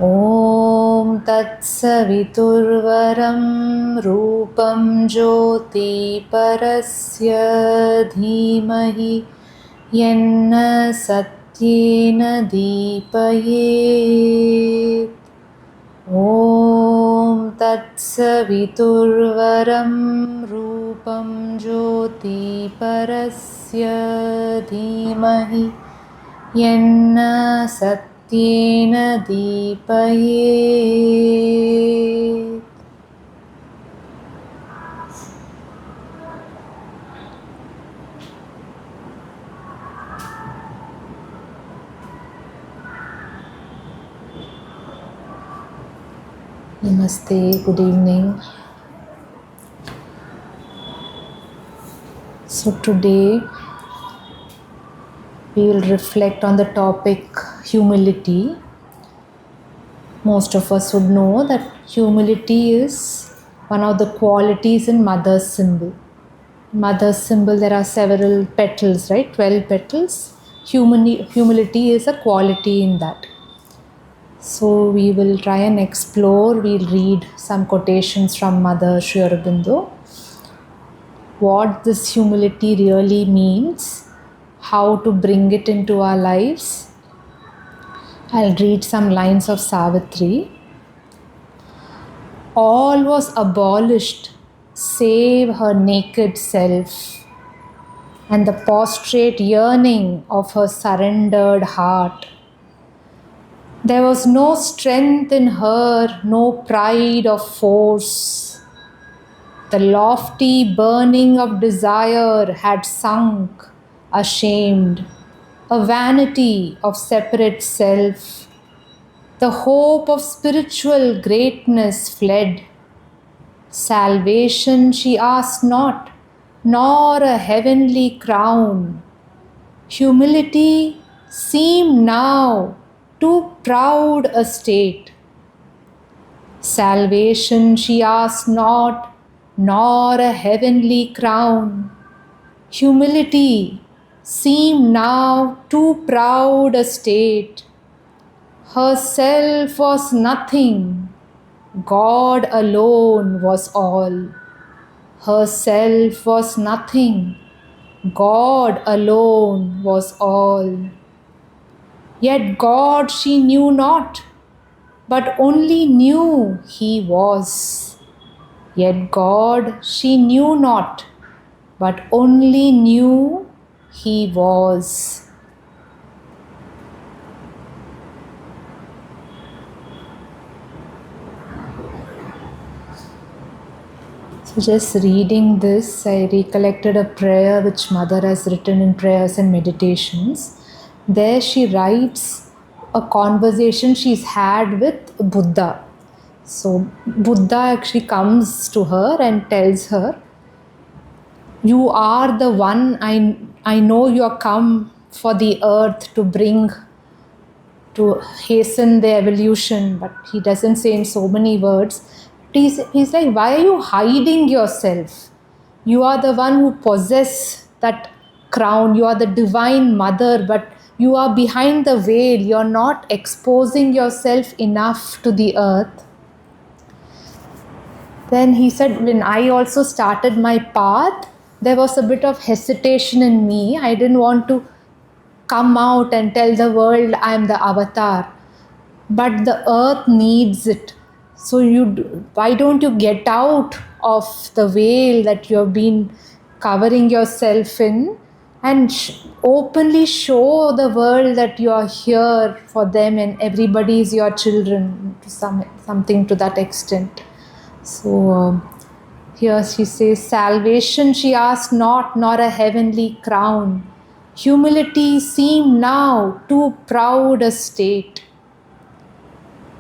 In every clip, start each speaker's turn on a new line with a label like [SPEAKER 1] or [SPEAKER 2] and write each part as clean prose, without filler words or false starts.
[SPEAKER 1] ॐ तत्सवितुर्वरं रूपं ज्योति परस्य धीमहि यन्न सत्येन दीपयेत्। ॐ तत्सवितुर्वरं रूपं ज्योति परस्य धीमहि यन्न सत्येन दीपयेत्। Namaste, good evening. So today we will reflect on the topic humility. Most of us would know that humility is one of the qualities in Mother's symbol. Mother's symbol, there are several petals, right? 12 petals. Humility is a quality in that. So we will try and explore. We'll read some quotations from Mother Sri Aurobindo. What this humility really means, how to bring it into our lives. I'll read some lines of Savitri. All was abolished save her naked self and the prostrate yearning of her surrendered heart. There was no strength in her, no pride of force. The lofty burning of desire had sunk, ashamed, a vanity of separate self. The hope of spiritual greatness fled. Salvation she asked not, nor a heavenly crown. Humility seemed now too proud a state. Salvation she asked not, nor a heavenly crown. Humility seemed now too proud a state. Herself was nothing, God alone was all. Herself was nothing, God alone was all. Yet God she knew not, but only knew He was. Yet God she knew not, but only knew He was. So just reading this, I recollected a prayer which Mother has written in Prayers and Meditations. There she writes a conversation she's had with Buddha. So Buddha actually comes to her and tells her, you are the one, I know you are come for the earth to hasten the evolution, but he doesn't say in so many words. He's like, why are you hiding yourself? You are the one who possess that crown. You are the divine mother, but you are behind the veil. You're not exposing yourself enough to the earth. Then he said, when I also started my path, there was a bit of hesitation in me. I didn't want to come out and tell the world I'm the avatar. But the earth needs it. So why don't you get out of the veil that you have been covering yourself in and openly show the world that you are here for them and everybody is your children, something to that extent. So here she says, salvation she asked not, nor a heavenly crown. Humility seemed now too proud a state.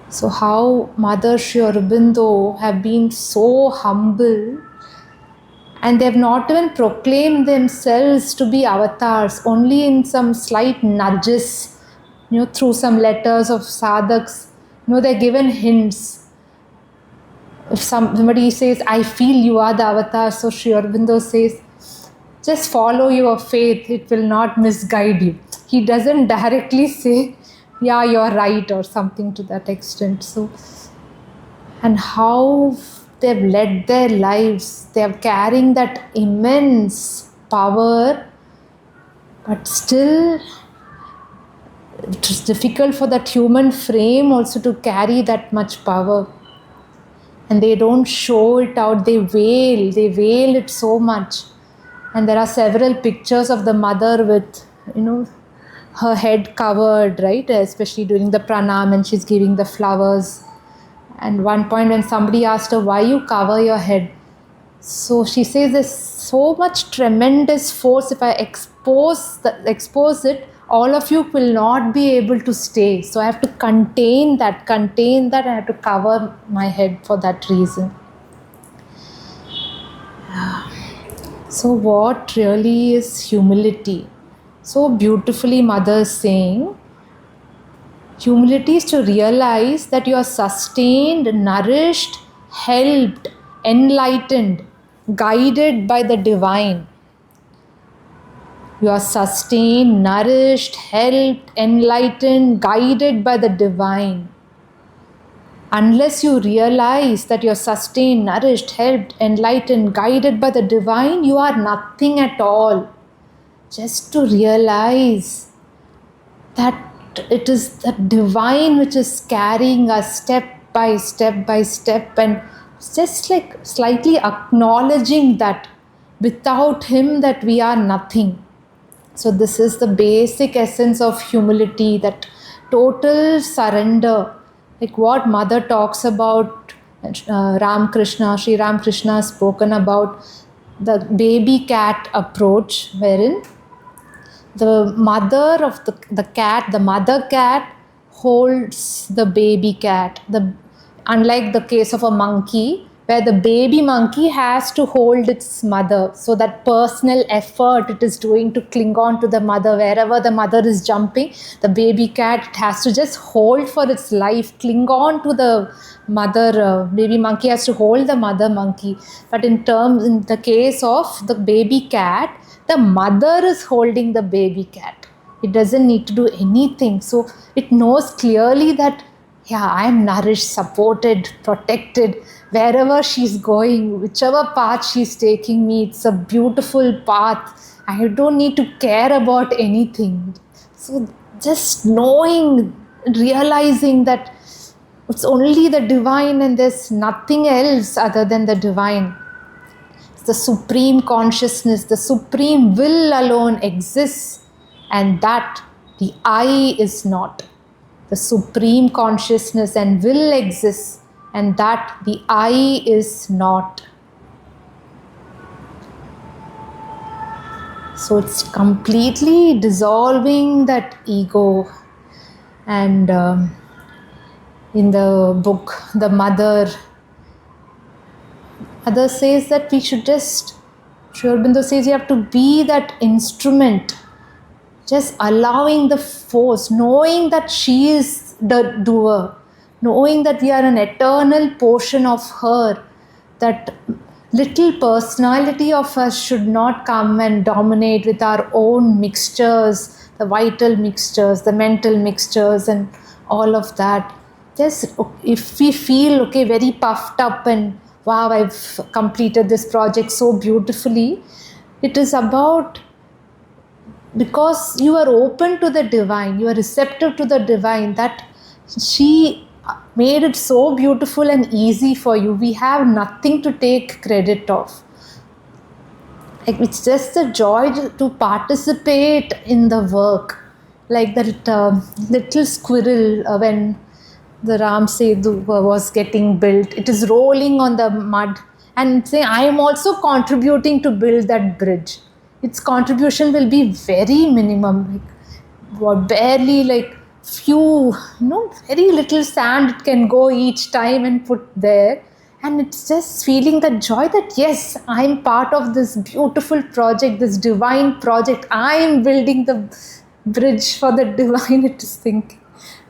[SPEAKER 1] So how Mother Sri Aurobindo have been so humble, and they have not even proclaimed themselves to be avatars, only in some slight nudges, through some letters of sadhaks, they're given hints. If somebody says, I feel you are the avatar, so Sri Aurobindo says, just follow your faith, it will not misguide you. He doesn't directly say, yeah, you're right, or something to that extent. So, and how they've led their lives, they're carrying that immense power, but still it is difficult for that human frame also to carry that much power. And they don't show it out, they veil it so much. And there are several pictures of the mother with, her head covered, right? Especially during the pranam, and she's giving the flowers. And one point when somebody asked her, why you cover your head? So she says, there's so much tremendous force. If I expose it, all of you will not be able to stay. So I have to contain that. I have to cover my head for that reason. So what really is humility? So beautifully Mother is saying, humility is to realize that you are sustained, nourished, helped, enlightened, guided by the divine. You are sustained, nourished, helped, enlightened, guided by the divine. Unless you realize that you are sustained, nourished, helped, enlightened, guided by the divine, you are nothing at all. Just to realize that it is the divine which is carrying us step by step by step, and just like slightly acknowledging that without him that we are nothing. So this is the basic essence of humility, that total surrender, like what Mother talks about. Sri Ram Krishna has spoken about the baby cat approach, wherein the mother of the mother cat holds the baby cat. Unlike the case of a monkey, where the baby monkey has to hold its mother. So that personal effort it is doing to cling on to the mother. Wherever the mother is jumping, the baby cat, it has to just hold for its life, cling on to the mother. Baby monkey has to hold the mother monkey. But in the case of the baby cat, the mother is holding the baby cat. It doesn't need to do anything. So it knows clearly that, yeah, I am nourished, supported, protected. Wherever she's going, whichever path she's taking me, it's a beautiful path. I don't need to care about anything. So just knowing, realizing that it's only the divine and there's nothing else other than the divine. The supreme consciousness, the supreme will alone exists, and that the I is not. The supreme consciousness and will exists, and that the I is not. So it's completely dissolving that ego. And in the book, the Mother says that we should just, Aurobindo says you have to be that instrument, just allowing the force, knowing that she is the doer, knowing that we are an eternal portion of her, that little personality of us should not come and dominate with our own mixtures, the vital mixtures, the mental mixtures and all of that. Just if we feel, very puffed up and wow, I've completed this project so beautifully, it is about, because you are open to the divine, you are receptive to the divine, that she made it so beautiful and easy for you. We have nothing to take credit of. It's just a joy to participate in the work. Like that little squirrel when the Ram Setu was getting built, it is rolling on the mud and saying, I am also contributing to build that bridge. Its contribution will be very minimum, barely few, very little sand it can go each time and put there. And it's just feeling the joy that, yes, I'm part of this beautiful project, this divine project. I'm building the bridge for the divine, it is thinking.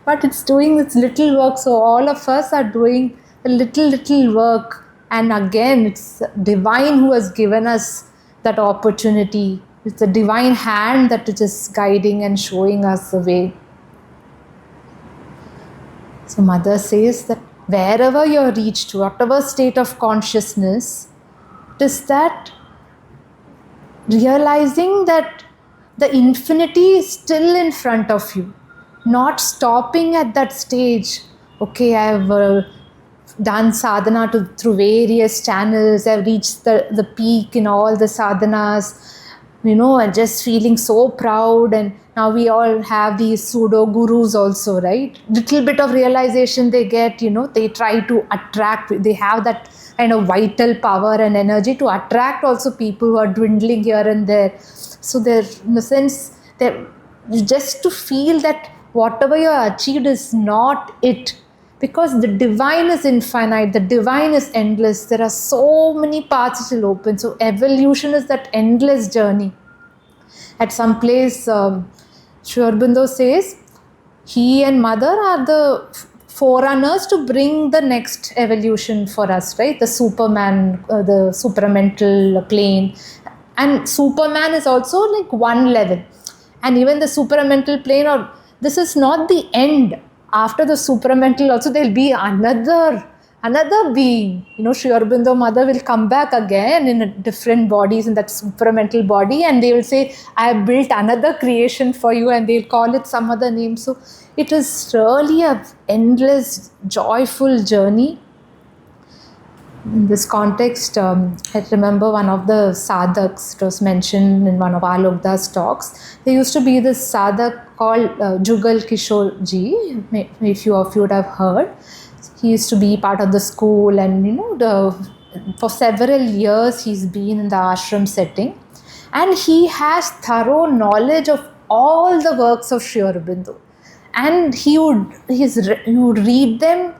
[SPEAKER 1] But it's doing its little work. So all of us are doing a little work. And again, it's divine who has given us that opportunity. It's the divine hand that is just guiding and showing us the way. So Mother says that wherever you're reached, whatever state of consciousness, it is that realizing that the infinity is still in front of you, not stopping at that stage. Okay, I've done sadhana through various channels, I've reached the peak in all the sadhanas, and just feeling so proud. And now we all have these pseudo gurus also, right? Little bit of realization they get, they try to attract, they have that kind of vital power and energy to attract also people who are dwindling here and there. So they're, in a sense, they're just to feel that whatever you have achieved is not it, because the divine is infinite, the divine is endless. There are so many paths still open. So evolution is that endless journey. At some place, Sri Aurobindo says, he and Mother are the forerunners to bring the next evolution for us, right? The Superman, the supramental plane. And Superman is also like one level. And even the supramental plane, or this is not the end. After the supramental also there will be another being. Sri Aurobindo Mother will come back again in different bodies in that supramental body, and they will say, I have built another creation for you, and they'll call it some other name. So it is really an endless, joyful journey. In this context, I remember one of the sadhaks, it was mentioned in one of Alokda's talks. There used to be this sadhak called Jugal Kishore Ji, if few of you would have heard. He used to be part of the school, and for several years he's been in the ashram setting, and he has thorough knowledge of all the works of Sri Aurobindo, and he would read them,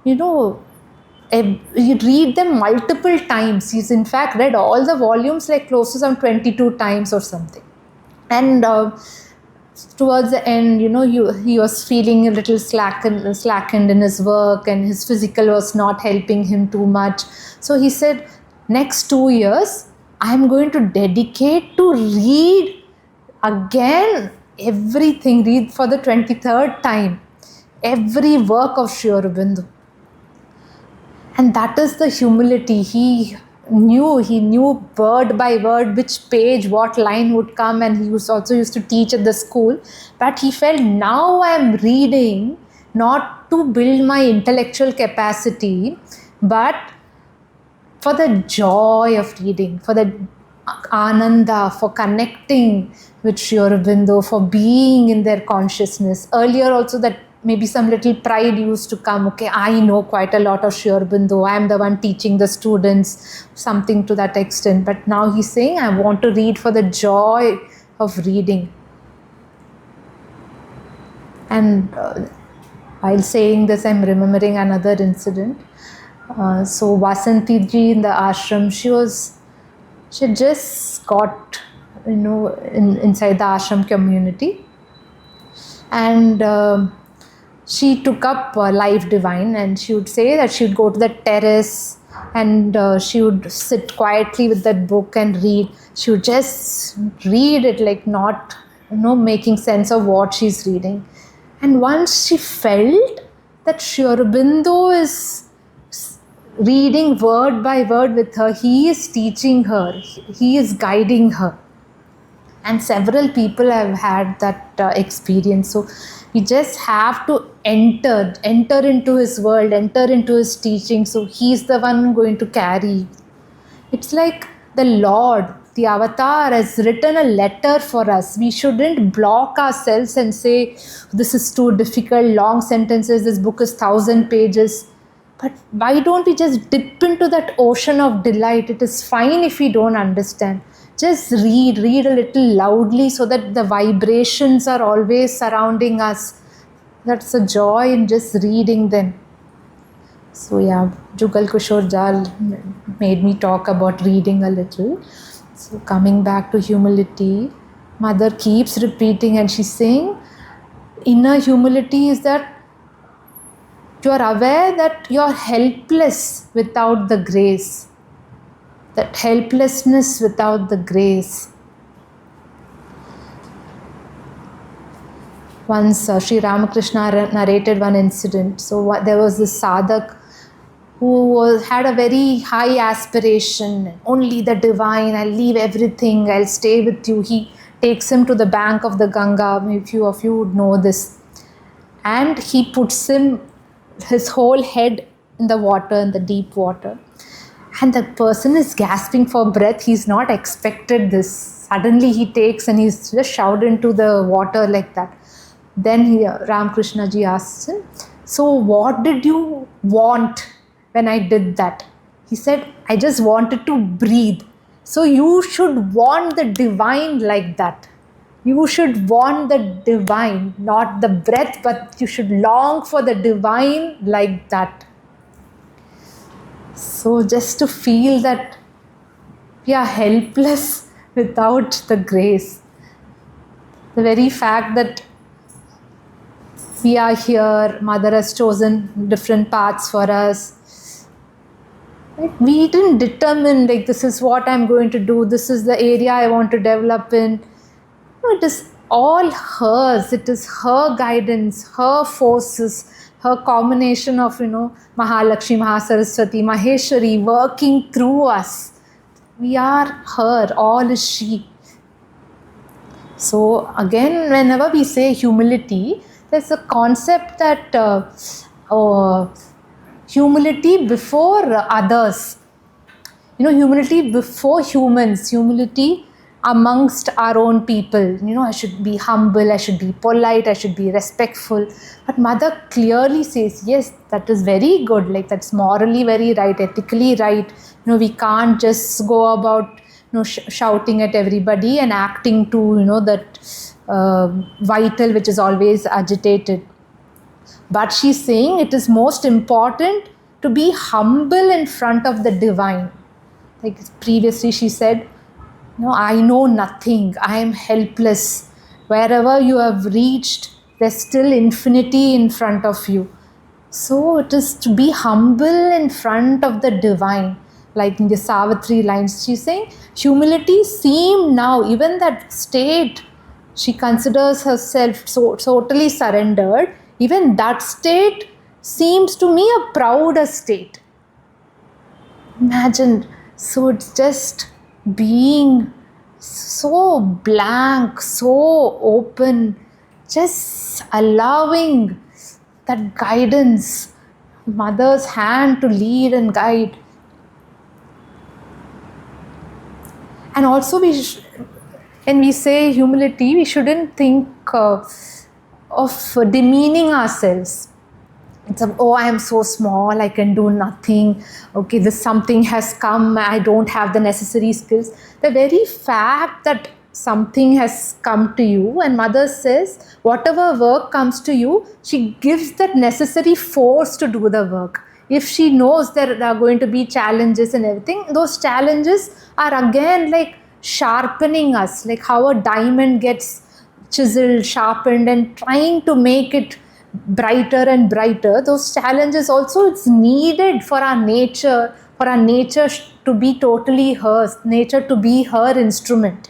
[SPEAKER 1] he'd read them multiple times. He's in fact read all the volumes like close to some 22 times or something. And towards the end, he was feeling a little slackened in his work, and his physical was not helping him too much. So he said, next 2 years, I'm going to dedicate to read again everything, read for the 23rd time, every work of Sri Aurobindo. And that is the humility. He knew word by word which page, what line would come, and he also used to teach at the school. But he felt, now I am reading not to build my intellectual capacity, but for the joy of reading, for the ananda, for connecting with Sri Aurobindo, for being in their consciousness. Earlier also that maybe some little pride used to come. Okay, I know quite a lot of Sri Aurobindo, I am the one teaching the students, something to that extent. But now he's saying, I want to read for the joy of reading. And while saying this, I'm remembering another incident. So Vasanti ji in the ashram, she just got, inside the ashram community, and she took up Life Divine, and she would say that she would go to the terrace, and she would sit quietly with that book and read. She would just read it like not, making sense of what she's reading. And once she felt that Sri Aurobindo is reading word by word with her, he is teaching her, he is guiding her. And several people have had that experience. So we just have to enter into his world, enter into his teaching. So he's the one going to carry. It's like the Lord, the avatar, has written a letter for us. We shouldn't block ourselves and say, this is too difficult, long sentences, this book is 1,000 pages. But why don't we just dip into that ocean of delight? It is fine if we don't understand. Just read a little loudly so that the vibrations are always surrounding us. That's a joy in just reading them. So yeah, Jugal Kishore Jal made me talk about reading a little. So coming back to humility, Mother keeps repeating, and she's saying, inner humility is that you are aware that you are helpless without the grace. That helplessness without the grace. Once Sri Ramakrishna narrated one incident. So there was this sadhak who had a very high aspiration, only the divine, I'll leave everything, I'll stay with you. He takes him to the bank of the Ganga, a few of you would know this. And he puts his whole head in the water, in the deep water. And the person is gasping for breath. He's not expected this. Suddenly he takes and he's just shoved into the water like that. Then Ramakrishna ji asks him, so what did you want when I did that? He said, I just wanted to breathe. So you should want the divine like that. You should want the divine, not the breath, but you should long for the divine like that. So just to feel that we are helpless without the grace. The very fact that we are here, Mother has chosen different paths for us. Like, we didn't determine like this is what I'm going to do, this is the area I want to develop in. No, it is all hers. It is her guidance, her forces, her combination of, Mahalakshmi, Mahasaraswati, Maheshwari working through us. We are her, all is she. So again, whenever we say humility, there's a concept that humility before others. Humility before humans, humility amongst our own people. I should be humble, I should be polite, I should be respectful. But Mother clearly says, yes, that is very good, like that's morally very right, ethically right. We can't just go about shouting at everybody and acting to that vital which is always agitated. But she's saying it is most important to be humble in front of the divine. Like previously she said, I know nothing, I am helpless. Wherever you have reached, there's still infinity in front of you. So it is to be humble in front of the divine. Like in the Savitri lines, she's saying, humility seemed now, even that state, she considers herself so totally surrendered, even that state seems to me a prouder state. Imagine, so it's just being so blank, so open, just allowing that guidance, Mother's hand to lead and guide. And also when we say humility, we shouldn't think of demeaning ourselves. It's I am so small, I can do nothing. Okay, this something has come, I don't have the necessary skills. The very fact that something has come to you and Mother says, whatever work comes to you, she gives that necessary force to do the work. If she knows there are going to be challenges and everything, those challenges are again like sharpening us, like how a diamond gets chiseled, sharpened, and trying to make it brighter and brighter. Those challenges also, it's needed for our nature to be totally hers, nature to be her instrument.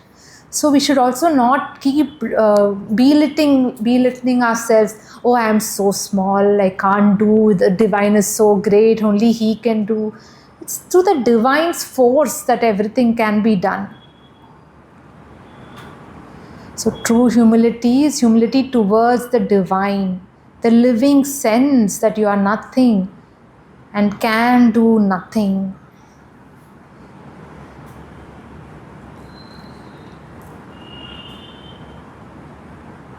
[SPEAKER 1] So we should also not keep belittling ourselves. Oh, I am so small, I can't do, the divine is so great, only he can do. It's through the divine's force that everything can be done. So true humility is humility towards the divine, the living sense that you are nothing and can do nothing.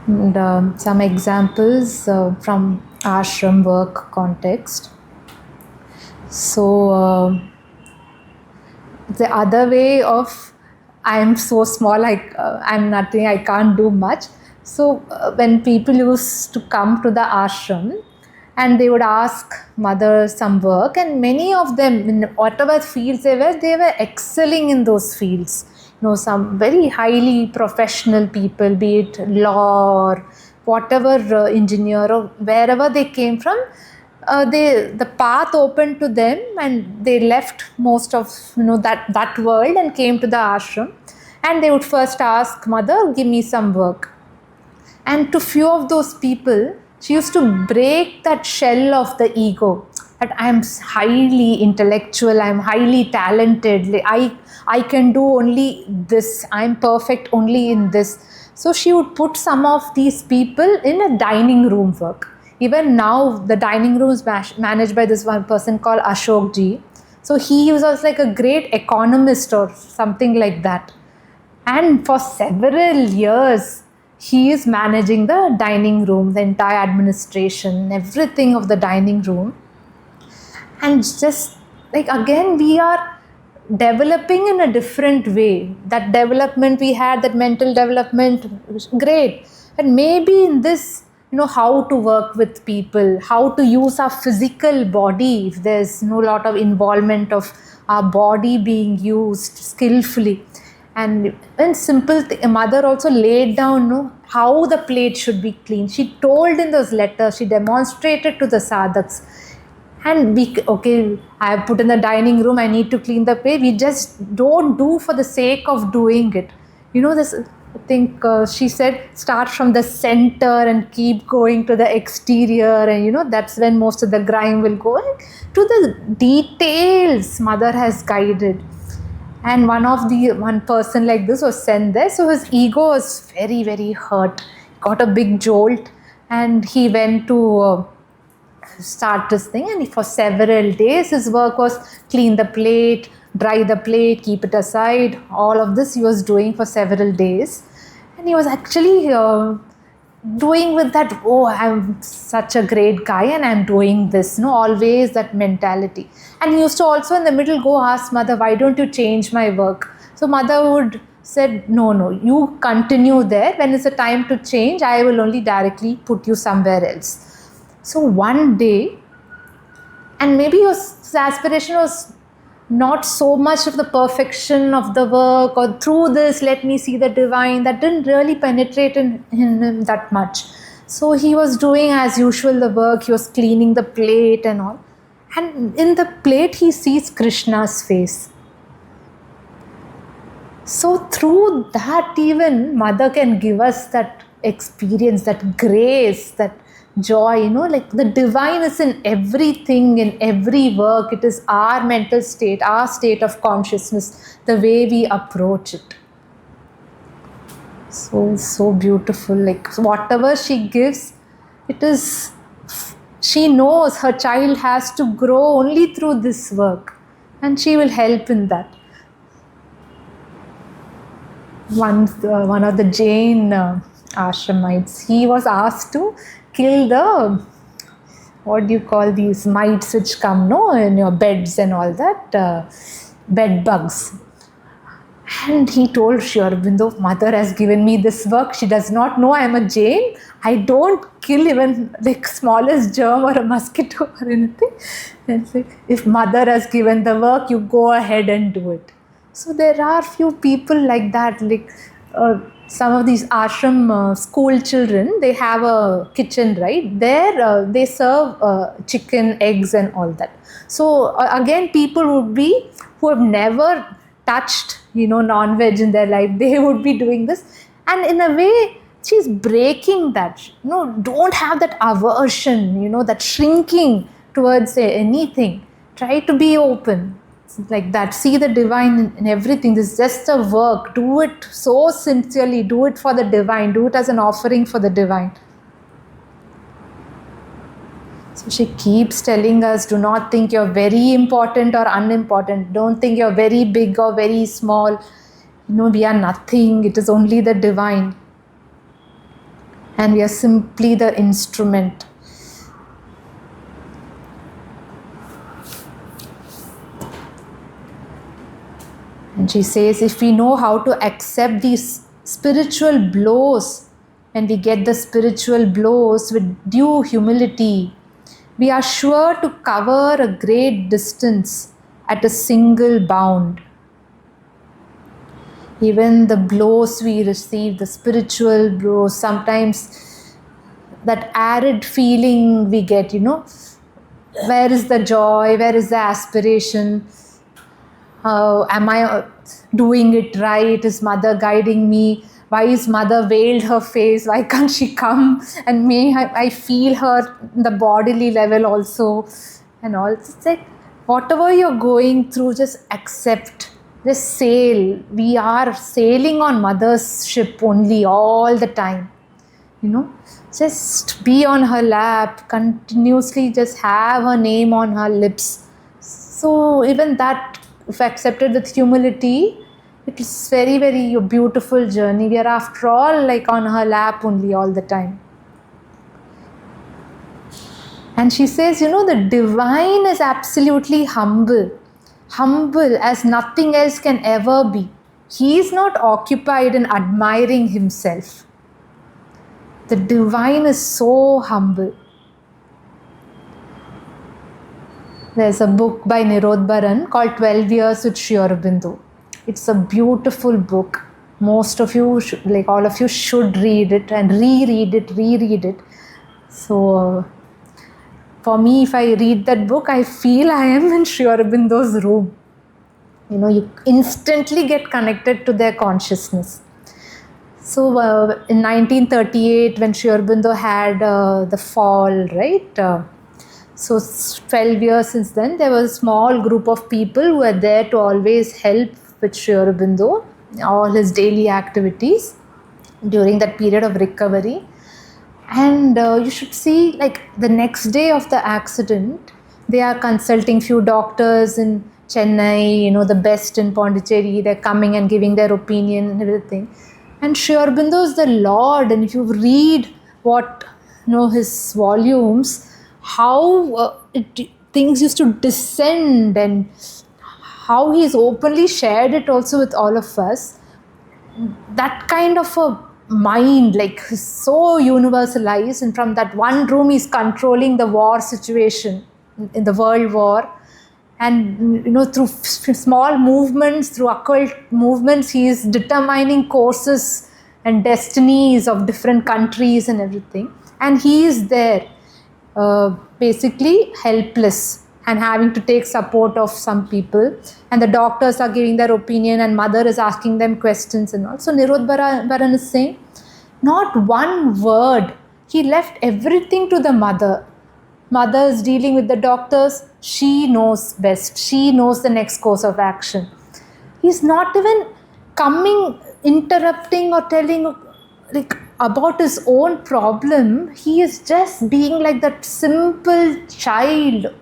[SPEAKER 1] And some examples from ashram work context. So the other way of I am so small, I'm nothing, I can't do much. So when people used to come to the ashram and they would ask Mother some work, and many of them, in whatever fields they were excelling in those fields. Some very highly professional people, be it law or whatever engineer or wherever they came from, the path opened to them and they left most of that world and came to the ashram, and they would first ask Mother, give me some work. And to few of those people, she used to break that shell of the ego, that I'm highly intellectual, I'm highly talented, I can do only this, I'm perfect only in this. So she would put some of these people in a dining room work. Even now, the dining room is managed by this one person called Ashok Ji. So he was also like a great economist or something like that. And for several years, he is managing the dining room, the entire administration, everything of the dining room. And just like again, we are developing in a different way. That development we had, that mental development, was great. And maybe in this, how to work with people, how to use our physical body, if there's no lot of involvement of our body being used skillfully. And in simple, mother also laid down how the plate should be cleaned. She told in those letters, she demonstrated to the sadhaks. And I have put in the dining room, I need to clean the plate. We just don't do for the sake of doing it. This, I think she said, start from the center and keep going to the exterior. And that's when most of the grime will go. And to the details, mother has guided. And one person like this was sent there. So his ego was very, very hurt. Got a big jolt. And he went to start this thing, and for several days his work was clean the plate, dry the plate, keep it aside. All of this he was doing for several days, and he was actually doing with that, I'm such a great guy and I'm doing this, always that mentality. And he used to also in the middle go ask mother, why don't you change my work? So mother would said, no, you continue there. When it's a time to change, I will only directly put you somewhere else. So one day, and maybe his aspiration was not so much of the perfection of the work, or through this, let me see the divine, that didn't really penetrate in him that much. So he was doing as usual the work, he was cleaning the plate and all. And in the plate, he sees Krishna's face. So through that, even mother can give us that experience, that grace, that joy, like the divine is in everything, in every work. It is our mental state, our state of consciousness, the way we approach it. So beautiful. Like whatever she gives, it is, she knows her child has to grow only through this work, and she will help in that. One of the Jain ashramites, he was asked to kill the, what do you call these mites which come in your beds and all that, bed bugs. And he told Sri Aurobindo, mother has given me this work, she does not know I am a Jain, I don't kill even the smallest germ or a mosquito or anything. And it's like, if mother has given the work, you go ahead and do it. So there are few people like that, like some of these ashram school children, they have a kitchen, right? There they serve chicken, eggs and all that. So again, people would be who have never touched, non-veg in their life, they would be doing this. And in a way, she's breaking that. Don't have that aversion, that shrinking towards anything. Try to be open. Like that, see the divine in everything. This is just a work. Do it so sincerely, do it for the divine, do it as an offering for the divine. So she keeps telling us, do not think you're very important or unimportant. Don't think you're very big or very small. We are nothing. It is only the divine. And we are simply the instrument. And she says, if we know how to accept these spiritual blows, when we get the spiritual blows with due humility, we are sure to cover a great distance at a single bound. Even the blows we receive, the spiritual blows, sometimes that arid feeling we get, where is the joy, where is the aspiration? Am I doing it right? Is mother guiding me? why is mother veiled her face? Why can't she come? And may I feel her the bodily level also, and all. It's like whatever you're going through, just accept. Just sail. We are sailing on mother's ship only all the time. Just be on her lap, continuously just have her name on her lips. So even that, if accepted with humility, it is very, very a beautiful journey. We are after all like on her lap only all the time. And she says, the divine is absolutely humble. Humble as nothing else can ever be. He is not occupied in admiring himself. The divine is so humble. There's a book by Nirodbaran called 12 Years with Sri Aurobindo. It's a beautiful book. Most of you, all of you should read it and reread it. So, for me, if I read that book, I feel I am in Sri Aurobindo's room. You instantly get connected to their consciousness. So in 1938, when Sri Aurobindo had the fall, right? So 12 years since then, there was a small group of people who were there to always help with Sri Aurobindo, all his daily activities during that period of recovery. And you should see, like the next day of the accident, they are consulting few doctors in Chennai, the best in Pondicherry. They're coming and giving their opinion and everything. And Sri Aurobindo is the Lord, and if you read what his volumes, how things used to descend, and how he's openly shared it also with all of us. That kind of a mind, like so universalized, and from that one room he's controlling the war situation in the world war. And through small movements, through occult movements, he is determining courses and destinies of different countries and everything. And he is there, basically helpless and having to take support of some people. And the doctors are giving their opinion, and mother is asking them questions and all. So Nirodbaran is saying, not one word. He left everything to the mother. Mother is dealing with the doctors. She knows best. She knows the next course of action. He's not even coming, interrupting or telling about his own problem. He is just being like that simple child.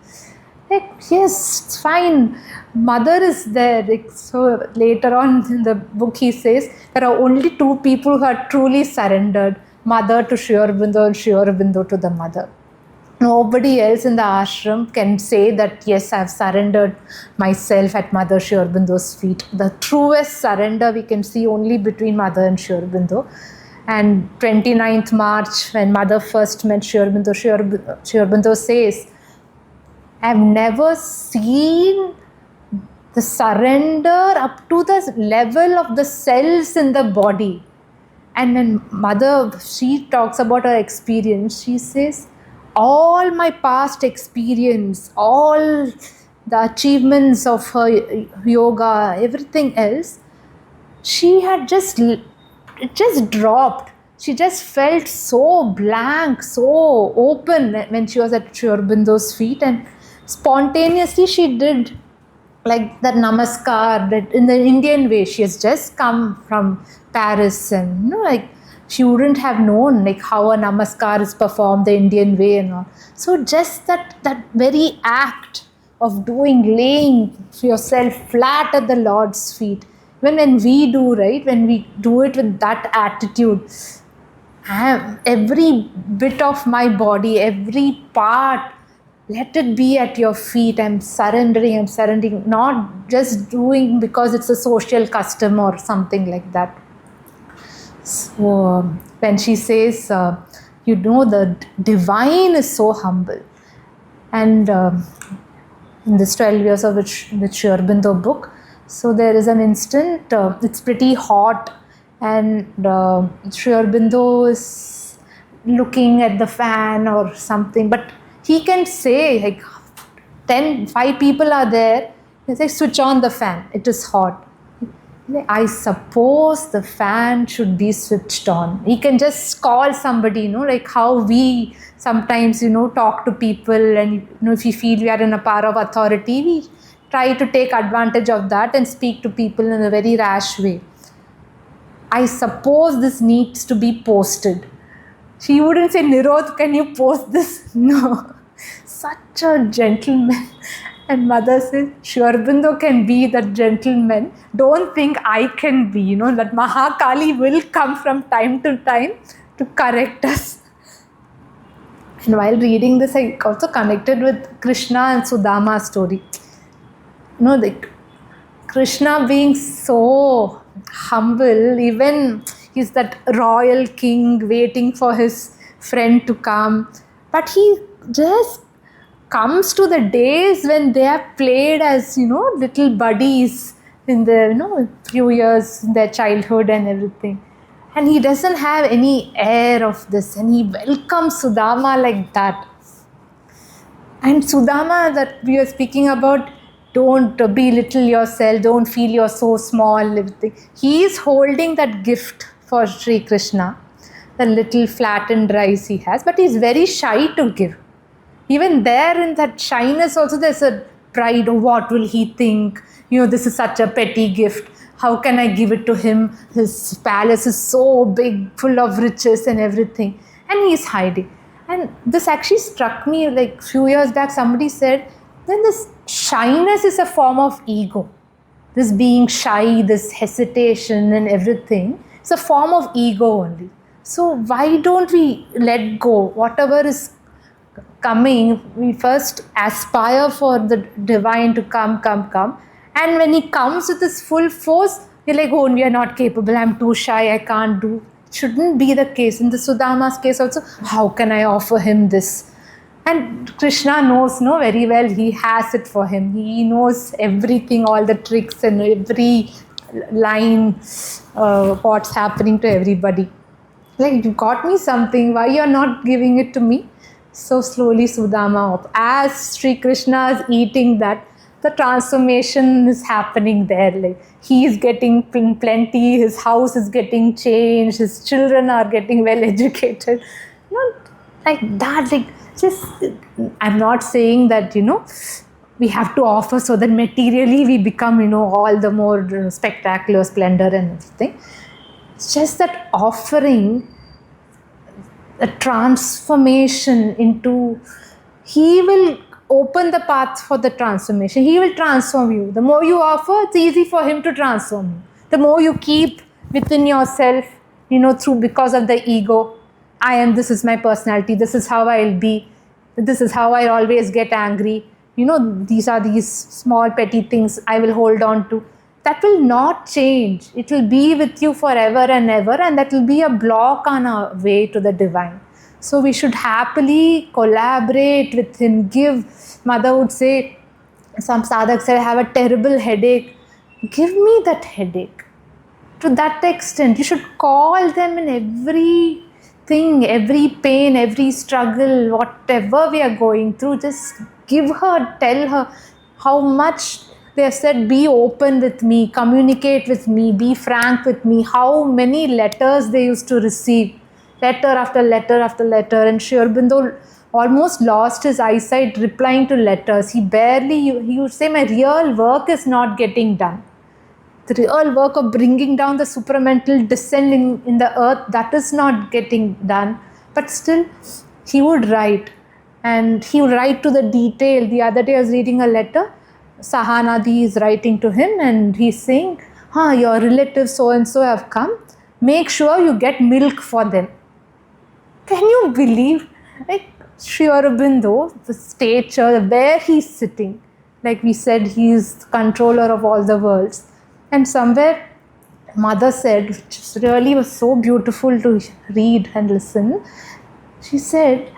[SPEAKER 1] Yes, it's fine. Mother is there. So later on in the book he says, there are only two people who are truly surrendered. Mother to Sri Aurobindo and Sri Aurobindo to the mother. Nobody else in the ashram can say that, yes, I have surrendered myself at Mother Sri Aurobindo's feet. The truest surrender we can see only between Mother and Sri Aurobindo. And 29th March, when Mother first met Sri Aurobindo, Sri Aurobindo says, I have never seen the surrender up to the level of the cells in the body. And when Mother, she talks about her experience, she says, all my past experience, all the achievements of her yoga, everything else, it just dropped. She just felt so blank, so open when she was at Sri Aurobindo's feet, and spontaneously she did like that namaskar, that in the Indian way. She has just come from Paris, and she wouldn't have known how a namaskar is performed the Indian way and all. So just that very act of laying yourself flat at the Lord's feet. When we do, right, when we do it with that attitude, every bit of my body, every part, let it be at your feet. I'm surrendering, not just doing because it's a social custom or something like that. So when she says, the divine is so humble. And in this 12 years of Sri Aurobindo book, so there is an instant, it's pretty hot, and Sri Aurobindo is looking at the fan or something, but he can say, 5 people are there, he says, switch on the fan, it is hot. I suppose the fan should be switched on. He can just call somebody, like how we sometimes, talk to people, and, if we feel we are in a power of authority, we try to take advantage of that and speak to people in a very rash way. I suppose this needs to be posted. She wouldn't say, Nirodh, can you post this? No. Such a gentleman. And mother says, Aurobindo can be that gentleman. Don't think I can be, that Mahakali will come from time to time to correct us. And while reading this, I also connected with Krishna and Sudama's story. Like Krishna being so humble, even he's that royal king waiting for his friend to come. But he just comes to the days when they have played as, little buddies in the, few years in their childhood and everything. And he doesn't have any air of this, and he welcomes Sudama like that. And Sudama that we were speaking about, don't belittle yourself, don't feel you're so small, everything. He is holding that gift for Sri Krishna, the little flattened rice he has, but he's very shy to give. Even there in that shyness also there's a pride. Oh, what will he think? This is such a petty gift. How can I give it to him? His palace is so big, full of riches and everything. And he's hiding. And this actually struck me like few years back. Somebody said, then this shyness is a form of ego. This being shy, this hesitation and everything, it's a form of ego only. So why don't we let go? Whatever is coming, we first aspire for the divine to come. And when he comes with his full force, we're like, oh, we are not capable, I'm too shy, I can't do. It shouldn't be the case. In the Sudama's case also, how can I offer him this? And Krishna knows very well, he has it for him. He knows everything, all the tricks and every line, what's happening to everybody. Like, you got me something, why you're not giving it to me? So slowly Sudama, as Sri Krishna is eating that, the transformation is happening there. Like, he is getting plenty, his house is getting changed, his children are getting well educated. Like that, like, just, I'm not saying that, we have to offer so that materially we become, all the more spectacular, splendor and everything. It's just that offering a transformation into, he will open the path for the transformation. He will transform you. The more you offer, it's easy for him to transform you. The more you keep within yourself, because of the ego, this is my personality, this is how I'll be, this is how I always get angry. These are these small petty things I will hold on to. That will not change. It will be with you forever and ever, and that will be a block on our way to the divine. So we should happily collaborate with him, give. Mother would say, some sadhak said, I have a terrible headache. Give me that headache. To that extent, you should call them in everything, every pain, every struggle, whatever we are going through. Just give her, tell her how much. They have said, be open with me, communicate with me, be frank with me. How many letters they used to receive, letter after letter after letter. And Sri Aurobindo almost lost his eyesight replying to letters. He would say, my real work is not getting done. The real work of bringing down the supramental, descending in the earth, that is not getting done. But still, he would write. And he would write to the detail. The other day I was reading a letter. Sahanadi is writing to him and he's saying, your relatives so-and-so have come. Make sure you get milk for them. Can you believe? Like Sri Aurobindo, the stature, where he's sitting. Like we said, he is the controller of all the worlds. And somewhere, Mother said, which really was so beautiful to read and listen. She said,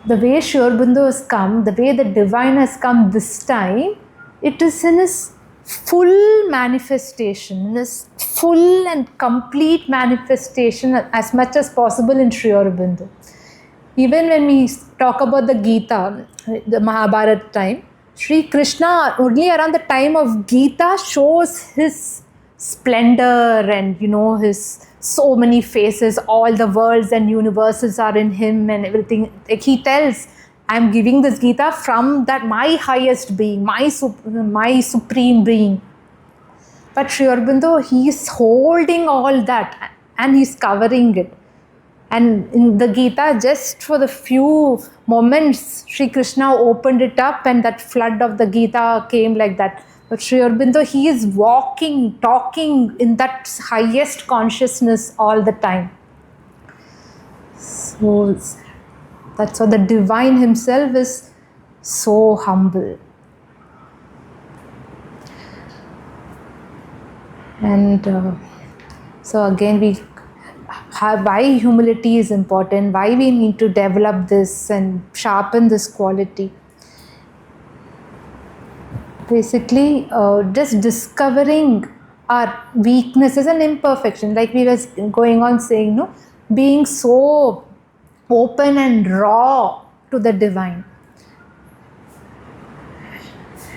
[SPEAKER 1] the way Sri Aurobindo has come, the way the divine has come this time, it is in his full manifestation, in his full and complete manifestation as much as possible in Sri Aurobindo. Even when we talk about the Gita, the Mahabharata time, Sri Krishna only around the time of Gita shows his splendor and his so many faces, all the worlds and universes are in him and everything. Like he tells, I'm giving this Gita from that my highest being, my supreme being. But Sri Aurobindo, he is holding all that and he's covering it. And in the Gita, just for the few moments, Sri Krishna opened it up and that flood of the Gita came like that. But Sri Aurobindo, he is walking, talking in that highest consciousness all the time. So that's why the divine himself is so humble. And so again, why humility is important, why we need to develop this and sharpen this quality. Basically, just discovering our weaknesses and imperfection, like we were going on saying, being so open and raw to the divine.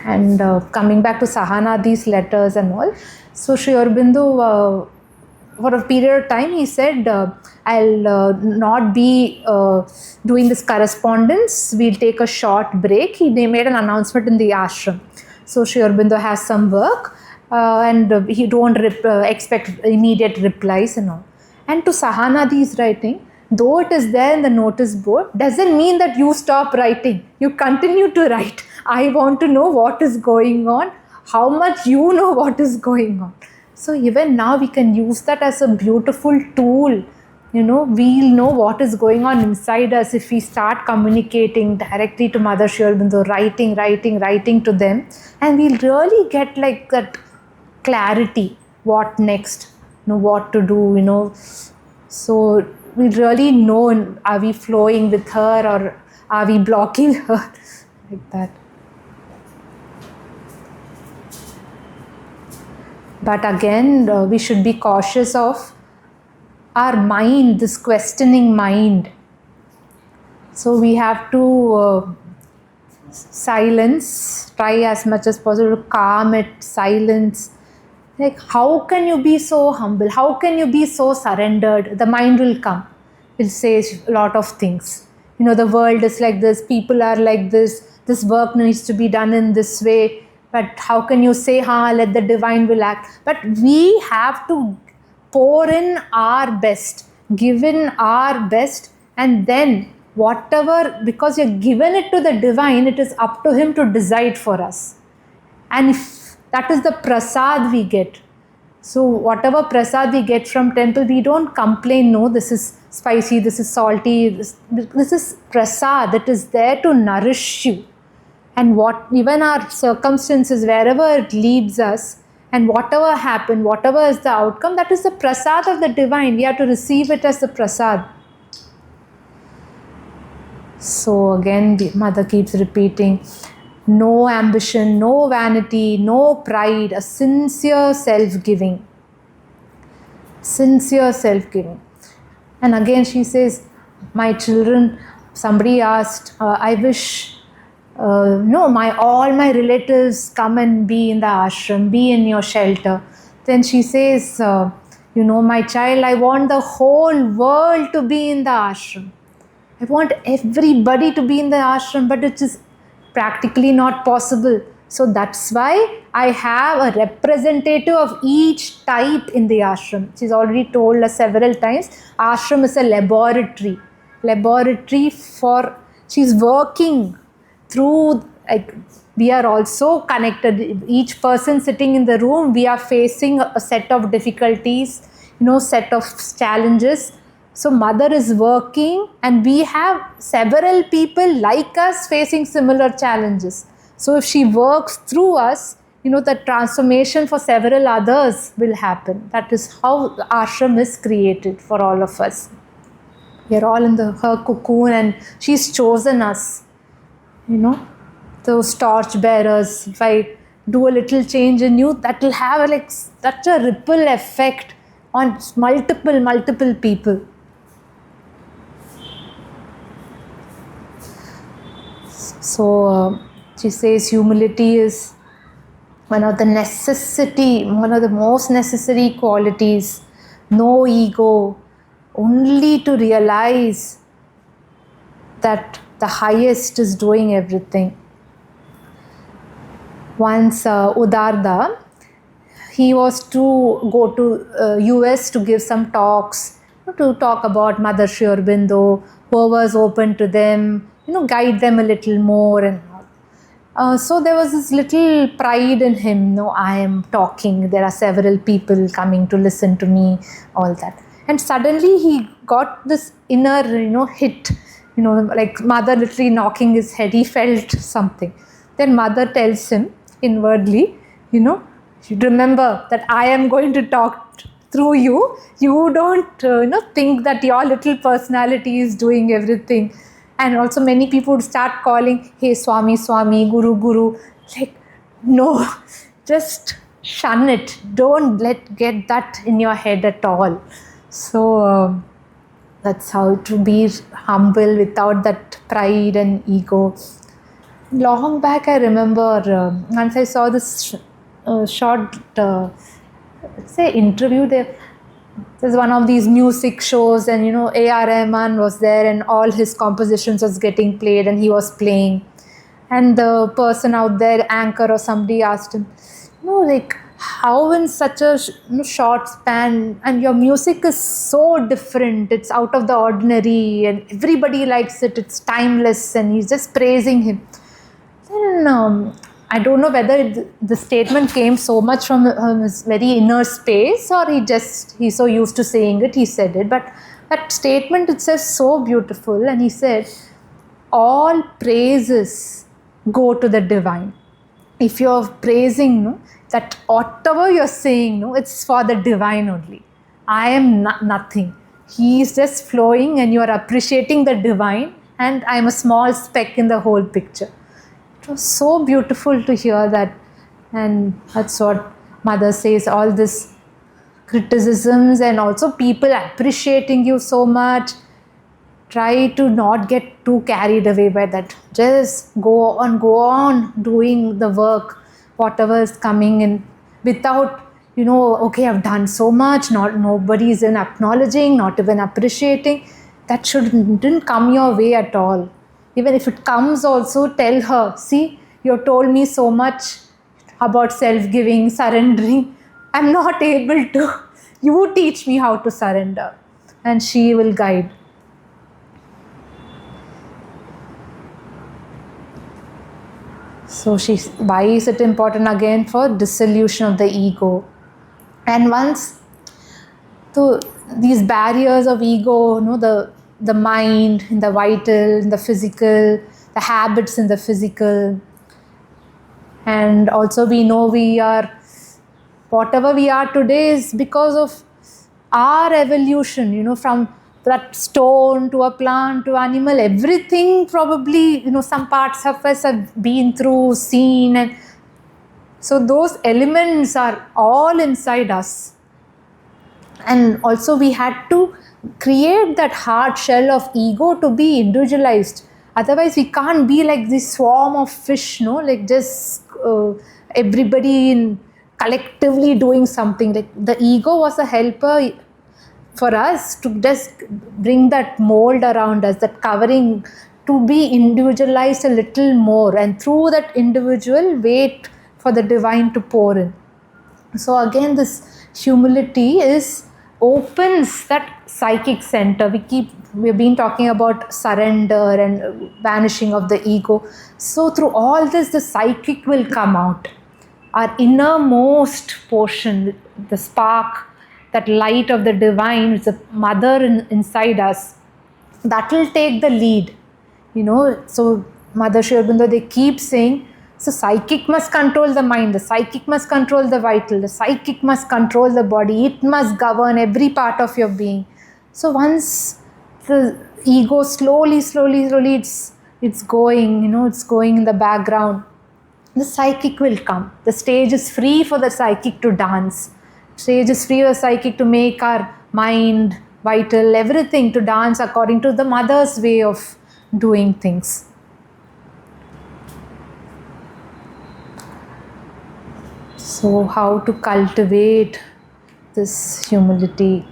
[SPEAKER 1] And coming back to Sahanadi's letters and all, so Sri Aurobindo, for a period of time, he said, I'll not be doing this correspondence. We'll take a short break. He made an announcement in the ashram. So Sri Aurobindo has some work and he don't expect immediate replies and all. And to Sahanadi's writing, though it is there in the notice board, doesn't mean that you stop writing. You continue to write. I want to know what is going on, how much you know what is going on. So even now we can use that as a beautiful tool. We'll know what is going on inside us if we start communicating directly to Mother Sri Aurobindo, writing to them. And we'll really get like that clarity, what next, what to do, So we really know, are we flowing with her or are we blocking her, like that. But again, we should be cautious of our mind, this questioning mind. So we have to silence, try as much as possible to calm it, silence. Like, how can you be so humble? How can you be so surrendered? The mind will come. Will say a lot of things. The world is like this, people are like this work needs to be done in this way. But how can you say, let the divine will act? But we have to pour in our best, give in our best, and then whatever, because you're given it to the divine, it is up to him to decide for us. And if that is the prasad we get. So whatever prasad we get from temple, we don't complain, no, this is spicy, this is salty, this is prasad that is there to nourish you. And even our circumstances, wherever it leads us, and whatever happened, whatever is the outcome, that is the prasad of the divine. We have to receive it as the prasad. So again, the mother keeps repeating, no ambition, no vanity, no pride, a sincere self-giving. Sincere self-giving. And again she says, my children, somebody asked, I wish all my relatives come and be in the ashram, be in your shelter. Then she says, my child, I want the whole world to be in the ashram. I want everybody to be in the ashram, but it is practically not possible. So that's why I have a representative of each type in the ashram. She's already told us several times, ashram is a laboratory. She's working through, we are also connected. Each person sitting in the room, we are facing a set of difficulties, set of challenges. So mother is working and we have several people like us facing similar challenges. So if she works through us, the transformation for several others will happen. That is how the ashram is created for all of us. We are all in her cocoon and she's chosen us. Those torch bearers, if I do a little change in you, that will have such a ripple effect on multiple people. So she says humility is one of the most necessary qualities, no ego, only to realize that the highest is doing everything. Once Udarda, he was to go to US to give some talks, to talk about Mother Sri Aurobindo, who was open to them, guide them a little more and all. So there was this little pride in him, I am talking, there are several people coming to listen to me, all that. And suddenly he got this inner, hit, like Mother literally knocking his head, he felt something. Then Mother tells him inwardly, remember that I am going to talk through you. You don't, think that your little personality is doing everything. And also many people would start calling, hey, Swami, Swami, Guru, Guru. Like, no, just shun it. Don't get that in your head at all. So that's how to be humble without that pride and ego. Long back, I remember once I saw this short, interview there. There's one of these music shows, and A.R. Rahman was there, and all his compositions was getting played, and he was playing. And the person out there, anchor or somebody, asked him, how in such a short span, and your music is so different, it's out of the ordinary, and everybody likes it, it's timeless, and he's just praising him. Then I don't know whether the statement came so much from his very inner space, or he's so used to saying it, he said it. But that statement itself is so beautiful. And he said, all praises go to the divine. If you're praising, that whatever you're saying, it's for the divine only. I am nothing. He is just flowing, and you're appreciating the divine, and I'm a small speck in the whole picture. It was so beautiful to hear that. And that's what Mother says, all this criticisms and also people appreciating you so much, try to not get too carried away by that. Just go on doing the work, whatever is coming in, without, okay, I've done so much, nobody is acknowledging, not even appreciating. That didn't come your way at all. Even if it comes also, tell her, see, you told me so much about self-giving, surrendering. I'm not able to. You teach me how to surrender. And she will guide. So why is it important again? For dissolution of the ego. And once these barriers of ego, the mind, in the vital, in the physical, the habits in the physical. And also we know whatever we are today is because of our evolution, from that stone to a plant to animal, everything probably, some parts of us have been through, seen. And so those elements are all inside us. And also we had to create that hard shell of ego to be individualized. Otherwise we can't be like this swarm of fish, like just everybody collectively doing something. Like the ego was a helper for us to just bring that mold around us, that covering, to be individualized a little more, and through that individual wait for the divine to pour in. So again, this humility opens that psychic center. We've been talking about surrender and vanishing of the ego. So through all this, the psychic will come out. Our innermost portion, the spark, that light of the divine, is the mother inside us, that will take the lead. So Mother Sri Aurobindo, they keep saying, so psychic must control the mind, the psychic must control the vital, the psychic must control the body, it must govern every part of your being. So once the ego slowly it's going, it's going in the background, the psychic will come. The stage is free for the psychic to dance. Stage is free for the psychic to make our mind, vital, everything to dance according to the mother's way of doing things. So how to cultivate this humility?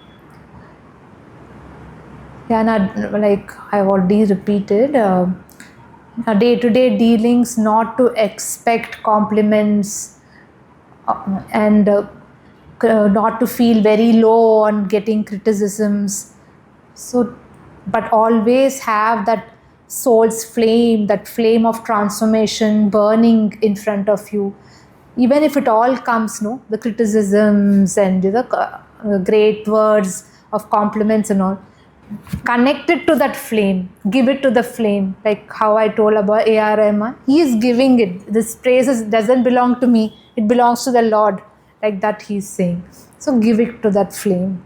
[SPEAKER 1] Yeah, not, like I've already repeated, day-to-day dealings, not to expect compliments, and not to feel very low on getting criticisms. So, but always have that soul's flame, that flame of transformation burning in front of you. Even if it all comes, no, the criticisms and the great words of compliments and all, connect it to that flame, give it to the flame, like how I told about A.R. Rahman. He is giving it. This praise doesn't belong to me, it belongs to the Lord, like that he's saying. So give it to that flame.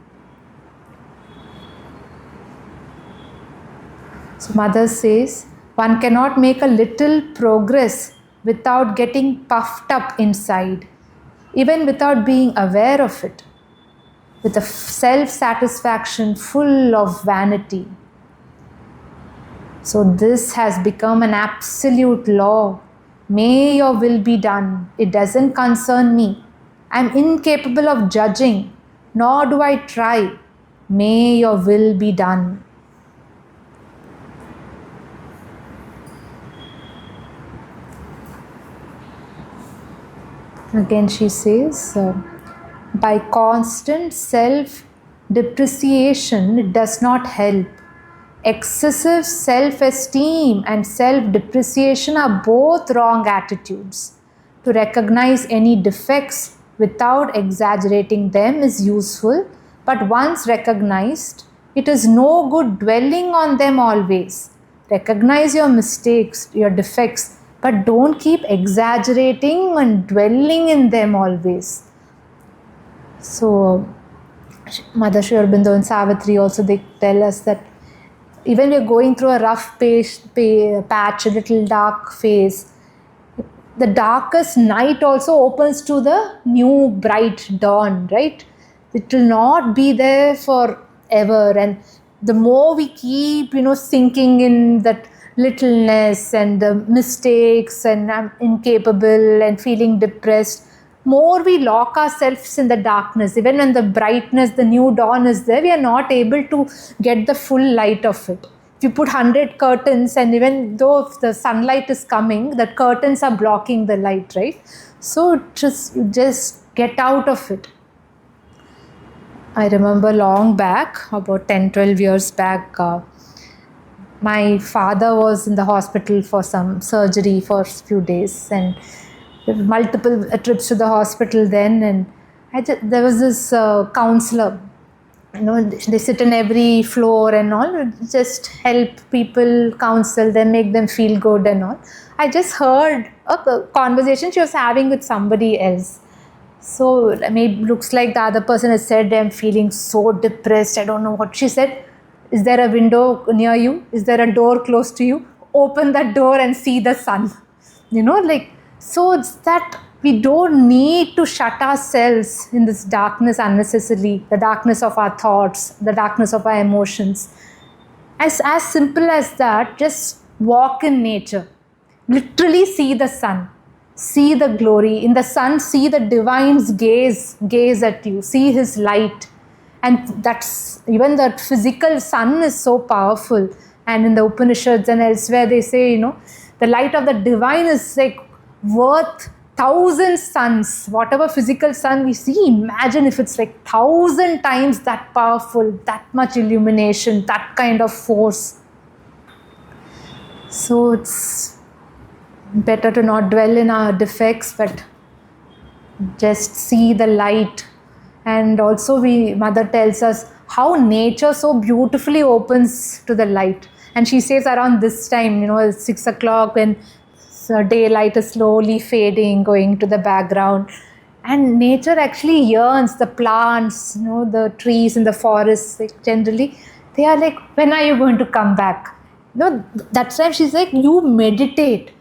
[SPEAKER 1] So Mother says, one cannot make a little progress without getting puffed up inside, even without being aware of it, with a self-satisfaction full of vanity. So this has become an absolute law. May your will be done. It doesn't concern me. I'm incapable of judging, nor do I try. May your will be done. Again she says, by constant self-depreciation, it does not help. Excessive self-esteem and self-depreciation are both wrong attitudes. To recognize any defects without exaggerating them is useful, but once recognized, it is no good dwelling on them always. Recognize your mistakes, your defects, but don't keep exaggerating and dwelling in them always. So, Mother Shri Aurobindo and Savitri also, they tell us that even we're going through a rough patch, a little dark phase, the darkest night also opens to the new bright dawn, right? It will not be there forever. And the more we keep, sinking in that littleness and the mistakes and I'm incapable and feeling depressed, more we lock ourselves in the darkness. Even when the brightness, the new dawn is there, we are not able to get the full light of it. If you put 100 curtains, and even though the sunlight is coming, the curtains are blocking the light, right? So just get out of it. I remember long back, about 10-12 years back, my father was in the hospital for some surgery for a few days, and multiple trips to the hospital then, and there was this counselor, they sit in every floor and all, just help people, counsel them, make them feel good and all. I just heard a conversation she was having with somebody else. So maybe looks like the other person has said, I'm feeling so depressed, I don't know what she said. Is there a window near you? Is there a door close to you? Open that door and see the sun. So it's that we don't need to shut ourselves in this darkness unnecessarily, the darkness of our thoughts, the darkness of our emotions. As simple as that, just walk in nature. Literally see the sun, see the glory. In the sun, see the divine's gaze at you, see his light. And that's, even that physical sun is so powerful. And in the Upanishads and elsewhere, they say, the light of the divine is like worth 1,000 suns. Whatever physical sun we see, imagine if it's like 1,000 times that powerful, that much illumination, that kind of force. So it's better to not dwell in our defects, but just see the light. And also Mother tells us how nature so beautifully opens to the light. And she says around this time, 6 o'clock, when daylight is slowly fading, going to the background, and nature actually yearns. The plants, the trees in the forests, generally they are like, when are you going to come back? That time she's like, you meditate,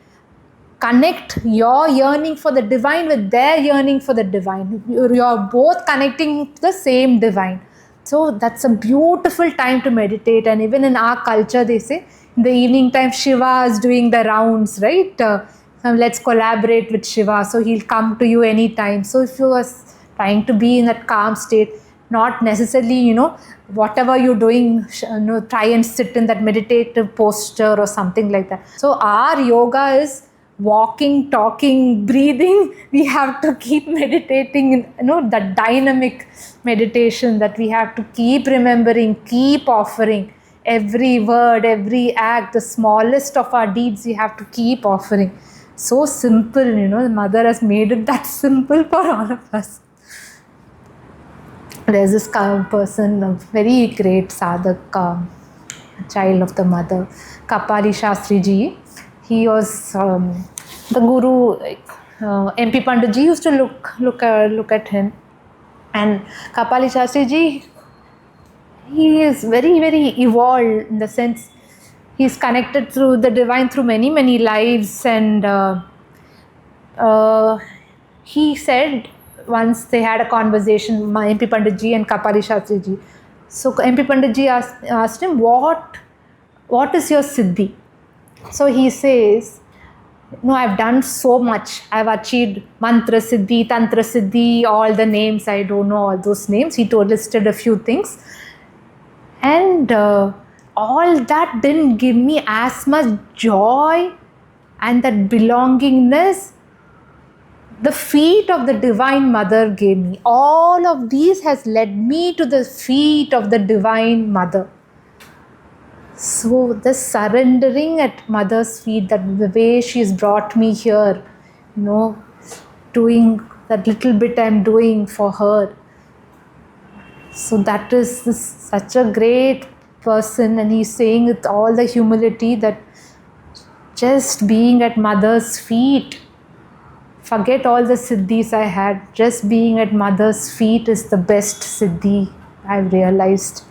[SPEAKER 1] connect your yearning for the divine with their yearning for the divine. You're both connecting to the same divine. So that's a beautiful time to meditate. And even in our culture, they say in the evening time, Shiva is doing the rounds, right? let's collaborate with Shiva, so he'll come to you anytime. So if you are trying to be in that calm state, not necessarily, whatever you're doing, try and sit in that meditative posture or something like that. So our yoga is walking, talking, breathing. We have to keep meditating, that dynamic meditation that we have to keep remembering, keep offering. Every word, every act, the smallest of our deeds, we have to keep offering. So simple, the mother has made it that simple for all of us. There's this person, a very great sadhak, child of the mother, Kapali Shastri Ji. He was the guru. MP Pandit Ji used to look at him, and Kapali Shastri Ji, he is very, very evolved in the sense he's connected through the divine through many, many lives. And he said once they had a conversation, MP Pandit Ji and Kapali Shastri Ji. So MP Pandit Ji asked him, what is your siddhi? So he says, no, I've done so much. I've achieved mantra siddhi, tantra siddhi, all the names. I don't know all those names. He listed a few things. And all that didn't give me as much joy and that belongingness the feet of the Divine Mother gave me. All of these has led me to the feet of the Divine Mother. So the surrendering at Mother's feet, that the way she's brought me here, doing that little bit I'm doing for her. So that is such a great person, and he's saying with all the humility that just being at Mother's feet, forget all the siddhis I had, just being at Mother's feet is the best siddhi, I've realized.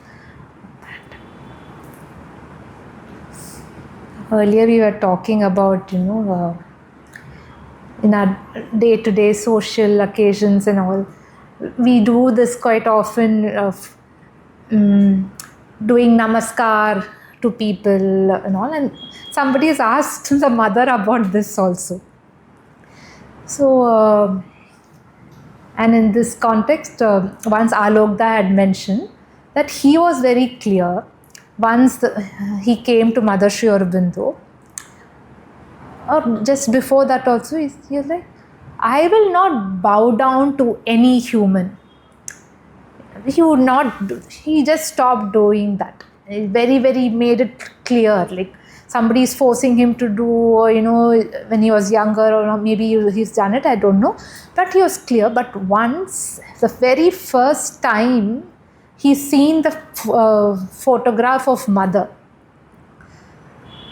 [SPEAKER 1] Earlier we were talking about, in our day-to-day social occasions and all, we do this quite often of doing namaskar to people and all, and somebody has asked the mother about this also. So, and in this context, once Alokda had mentioned that he was very clear. Once he came to Mother Shri Aurobindo, or just before that also, he was like, I will not bow down to any human. He just stopped doing that. He very, very made it clear, like somebody is forcing him to do, when he was younger, or maybe he's done it, I don't know. But he was clear. But once, the very first time, he's seen the photograph of Mother.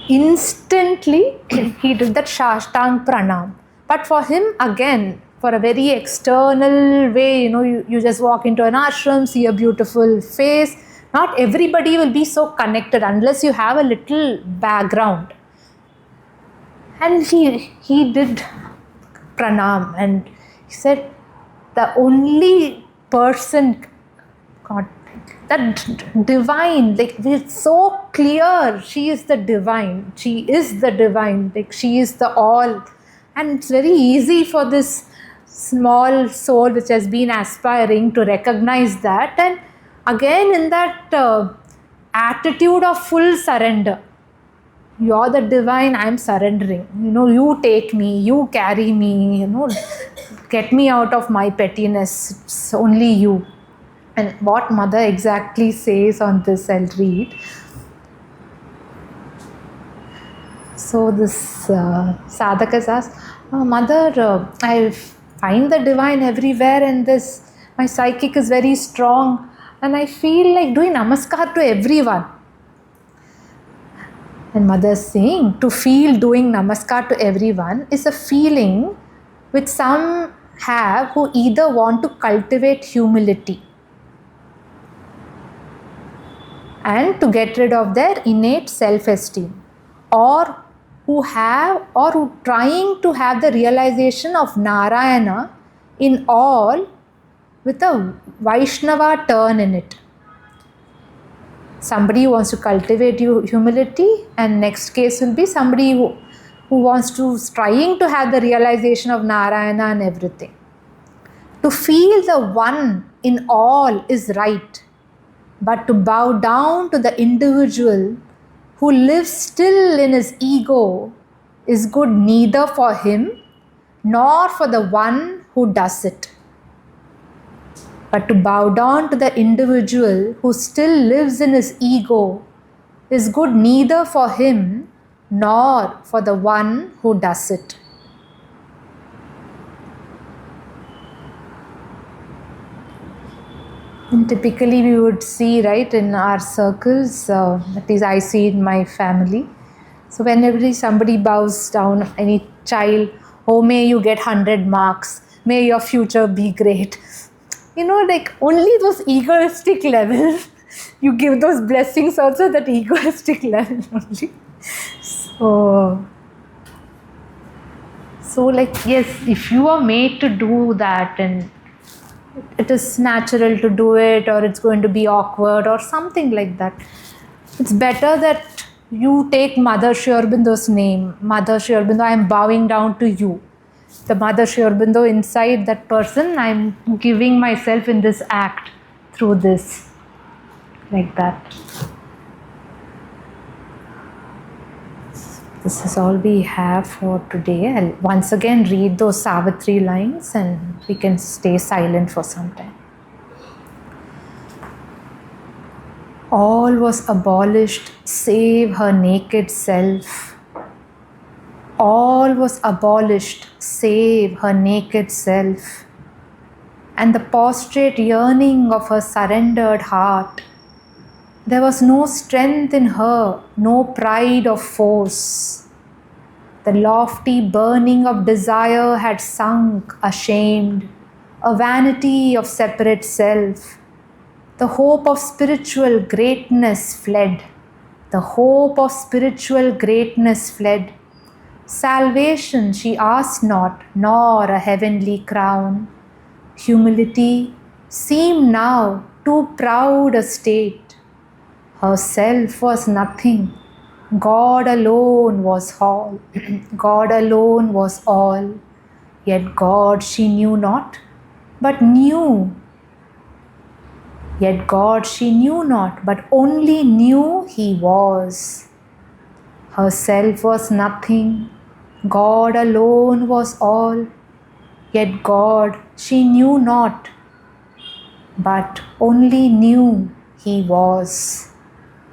[SPEAKER 1] Instantly, he did that Shashtang Pranam. But for him, again, for a very external way, you just walk into an ashram, see a beautiful face. Not everybody will be so connected unless you have a little background. And he did Pranam, and he said, the only person, God, that divine, like it's so clear, she is the divine, she is the divine, like she is the all. And it's very easy for this small soul which has been aspiring to recognize that, and again in that attitude of full surrender. You're the divine, I'm surrendering. You take me, you carry me, get me out of my pettiness, it's only you. And what Mother exactly says on this, I'll read. So this sadhaka says, Mother, I find the divine everywhere, and my psychic is very strong, and I feel like doing namaskar to everyone. And Mother is saying, to feel doing namaskar to everyone is a feeling which some have who either want to cultivate humility and to get rid of their innate self-esteem, or who trying to have the realization of Narayana in all with a Vaishnava turn in it. Somebody who wants to cultivate humility, and next case will be somebody who who's trying to have the realization of Narayana and everything. To feel the one in all is right, but to bow down to the individual who lives still in his ego is good neither for him nor for the one who does it. But to bow down to the individual who still lives in his ego is good neither for him nor for the one who does it. And typically we would see, right, in our circles, at least I see in my family. So whenever somebody bows down, any child, oh, may you get 100 marks, may your future be great. Like only those egoistic levels, you give those blessings also that egoistic level only. So like, yes, if you are made to do that and it is natural to do it, or it's going to be awkward or something like that, it's better that you take Mother Sri Aurobindo's name. Mother Sri Aurobindo, I am bowing down to you. The Mother Sri Aurobindo inside that person, I am giving myself in this act through this, like that. This is all we have for today. I'll once again read those Savitri lines and we can stay silent for some time. All was abolished save her naked self. All was abolished save her naked self, and the prostrate yearning of her surrendered heart. There was no strength in her, no pride of force. The lofty burning of desire had sunk, ashamed, a vanity of separate self. The hope of spiritual greatness fled. The hope of spiritual greatness fled. Salvation she asked not, nor a heavenly crown. Humility seemed now too proud a state. Herself was nothing. God alone was all. God alone was all. Yet God she knew not, but knew. Yet God she knew not, but only knew He was. Herself was nothing. God alone was all. Yet God she knew not, but only knew He was.